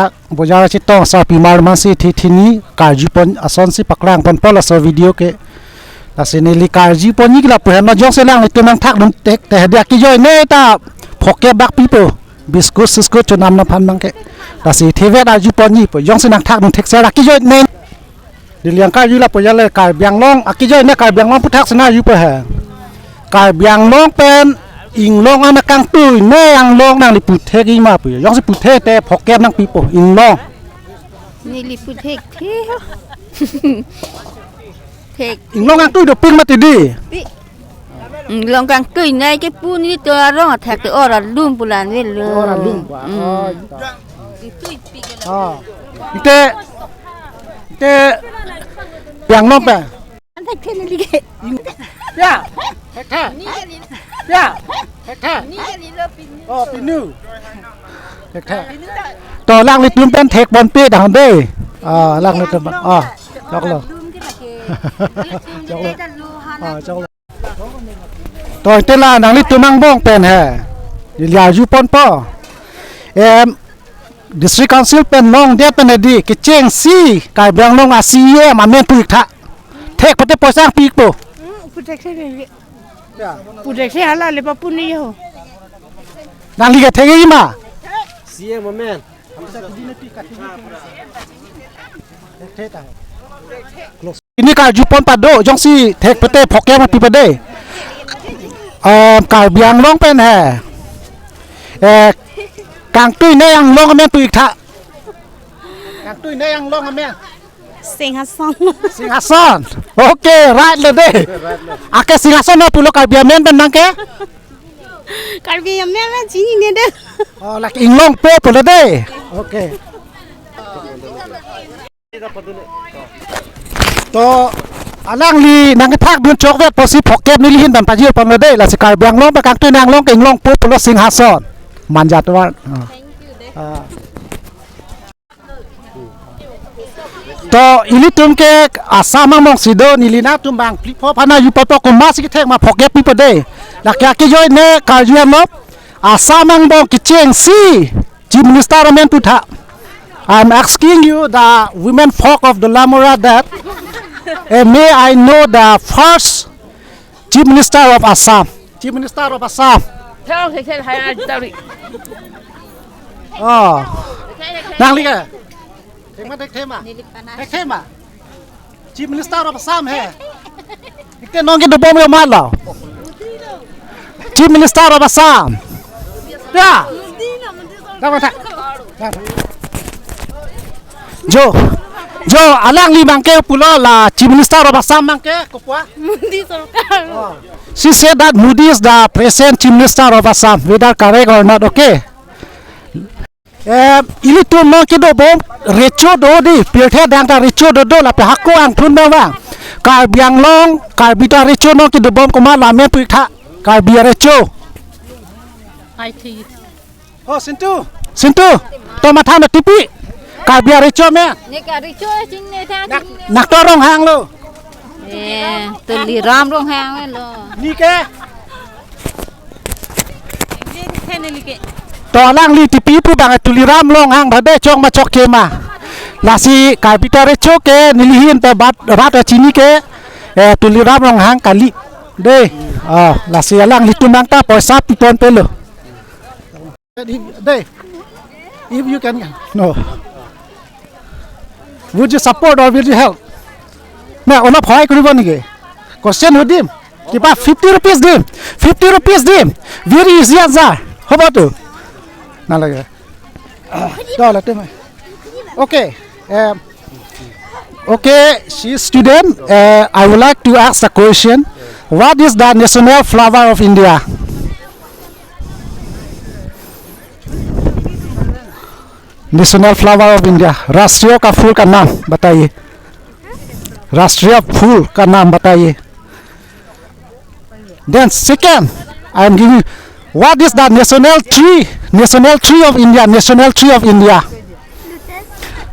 tak bojara citong sa pimar masih tithini karji pon ason si pakrang pon pola so video ke la sini li karji pon ni la puhan no jong selang itu nang thak dum tek te dia ki joy ne ta phoke bak pipo biscuit siskut cho nam na phan mang ke la si theve da ju pon ni po jong senang thak dum tek se la ki joy ne diliang karji la po ya le Karbi Anglong aki joy ne Karbi Anglong puthak sena ju po ha Karbi Anglong pen Inglong anak kang tu ne Anglong nang li puthe ki ma pu yong si puthe te phoke nang pipo Inglong ni li puthe the thek Inglong kang tu do ping ma ti di Inglong kang tu nei cái pu ni to rong thak to ora lum pulan vel lo ora lum ba ite Piang Long pa an thak the ni ke ya thek ni ke ni ya thek ni ke ni lo pin oh pinu thek to lang li tum pen thek bon pe dang de lang li tum lok lo chok lo to te la nang li tum ang bong pen ha ya ju pon po district council pen long de pen di ke cheng si Karbi Anglong a si ye ma men pu tha thek pate po sang pi po puthe the ni puthe the hala le pa pu ni ho nang li ke thek yi ma si ye ma men ini karju pon pado jong si thek pate phoke ma pi pade Karbi Anglong pen ha kang tui ne Anglong men pu tha kang tui ne Anglong men Singhason okay right le de ake Singhason no pulo Karbi men ben nang ke Karbi men la chi ni de lak Inglong po pulo de okay to alang li nang thak bun chok vet posi phoket ni lihin dan pajir pon le de la si Karbi Anglong ba kang tui nang long ke Inglong po pulo Singhason manjat wa to ili tum ke Assam mong sido nilina tum bang pho phana yu poto ko ma si thek ma phoke pi pade la kya ki joy ne Karbi Anglong Assam mang bong ki cheng si chief minister men tu tha I'm asking you the women folk of Dolamara that may I know the first chief minister of Assam theo the hai tao ri nang li ka thek ma chief minister of Assam hai ikte nong ke do bom yo ma la chief minister of Assam ya da ma tha jo alang li mangke pulo la chief minister of Assam mangke ko kwa Modi sarkar she said that Modi is the present chief minister of Assam whether correct or not okay ili tu no ke do bom recho do di pilthe dang ta recho do la pe hakko ang thun ba wang Karbi Anglong Karbi ta recho no ke do bom ko ma la me pu tha Karbi recho ai thi oh sintu to ma tha na tipi Karbi recho me ne ka ri cho ching ne tha nak to rong hang lo tu li ram rong hang lo ni ke the ne li ke to lang li tipi pu bang tuliram long hang bade chong ma chok ke ma la si Karbi ta recho ke nilihin ta bat chini ke tuliram long hang kali de la si lang li tumang ta poisa pi ton pe lo de if you can no would you support or will you help na ona phai koribo niki question hodim kiba 50 rupees dim very easy answer hobo to na lage dole te okay she is student I would like to ask the question what is the national flower of India national flower of India राष्ट्रीय का फूल का नाम बताइए राष्ट्रीय फूल का नाम बताइए then second I am giving what is the national tree of India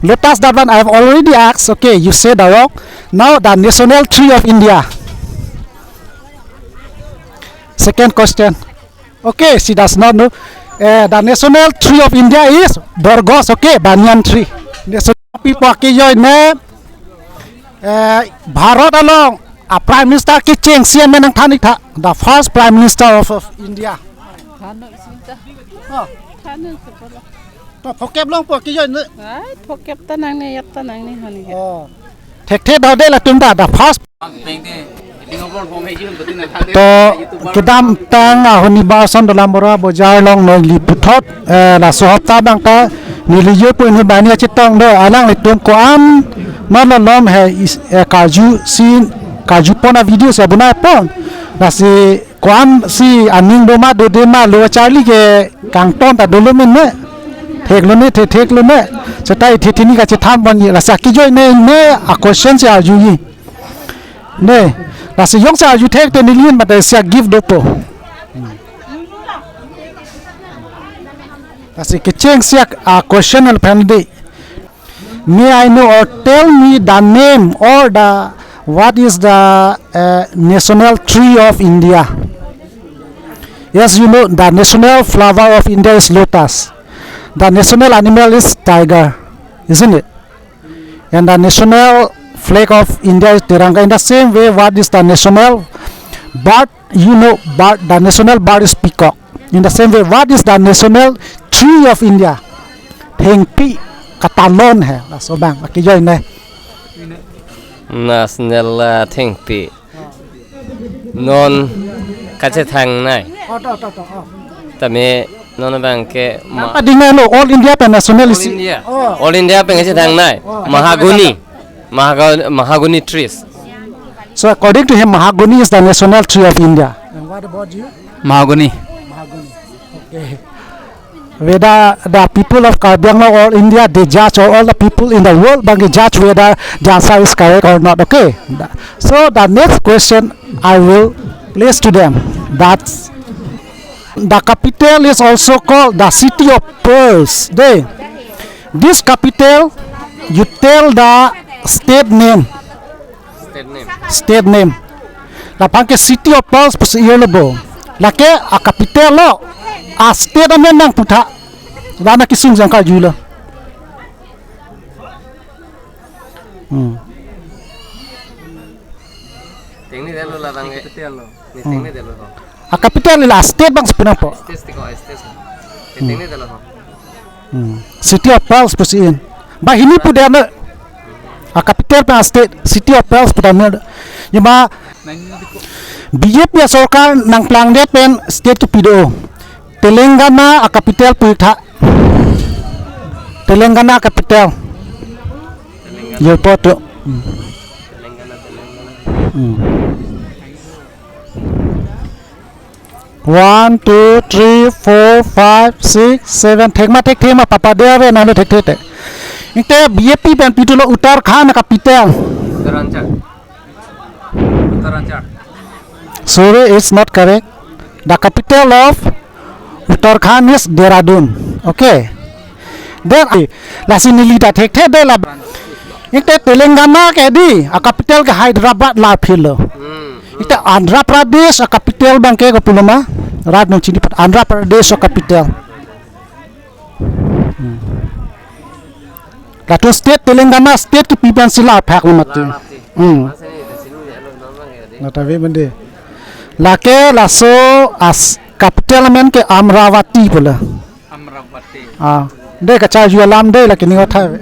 lotus that one I have already asked okay you said wrong now the national tree of India second question okay she does not know The national tree of India is Burgos, okay, banyan tree. National people ki yoi ne Bharat along a prime minister ki cheng sian menang thanik tha the first prime minister of India. To phokep long po ki yoi ne. Phokep tanang ne yat tanang ne hani. Thek the do de la tumda the first to kedam tang honi ba son Dolamara bozar long noi li puthot la so hafta bang ta ni li yo pun ba ni chitong do alang le tum ko am ma la lom hai kaju sin kaju pona video se buna pon la si ko am si aning do ma do de ma lo charlie ke kang ton ta do lo men ne thek lo ne thek lo ne chatai thi ni ka che tham bon ni la sa ki joi ne a question se a ju yi ne la si yong sa you take the million but they say give doctor la si ke cheng sia a question al family may I know or tell me the name or the what is the national tree of India? Yes, you know the national flower of India is lotus. The national animal is tiger, isn't it? And the national flag of India is Tiranga. In the same way, what is the national bird? You know, bird, the national bird is peacock. In the same way, what is the national tree of India? Thengpi katalon hai. La so bang, ki joi ne. National Thengpi. Non kache thang nai. Tame non bang ke Apa dingai lo all India pe national is All India pe kache thang nai. Mahagoni trees. So according to him, mahagoni is the national tree of India. And what about you? Mahagoni. Okay. Whether the people of Karbi Anglong or India, they judge, or all the people in the world, but they judge whether the answer is correct or not. Okay. So the next question I will place to them. That's the capital is also called the city of pearls. This capital, you tell the state name. State name. La panke city of pearls pus yelebo. La ke a capital lo. A state amen nang putha. Dana kisung jangka jula. Tingni delo la bang capital lo. Ni tingni delo ho. A capital la state bang sepena po. State. Tingni delo ho. City of pearls pus in. Ba hini pu de na. A capital pa state city of pearls pu da. Yama BJP सरकार नंग प्लांगदे पेन state टू पिडो Telangana a capital पुथा Telangana capital yo poto One, 2, 3, 4, 5, 6, 7 tek ma papa deve na tek inte BJP pen pitulo Uttarakhand capital Uttarakhand. Sorry, it's not correct. The capital of Uttarakhand is Dehradun. Okay. Then la sinili da thek the de la. Inte Telangana ke di a capital ke Hyderabad la philo. Inte Andhra Pradesh a capital bang ke pulama. Rad no chini pat Andhra Pradesh a capital. La to state Telangana state ki pipan sila phak mati. Nata ve bande. Lake laso as capital men ke Amravati pula. Amravati. De kacha ju alam de lakini otha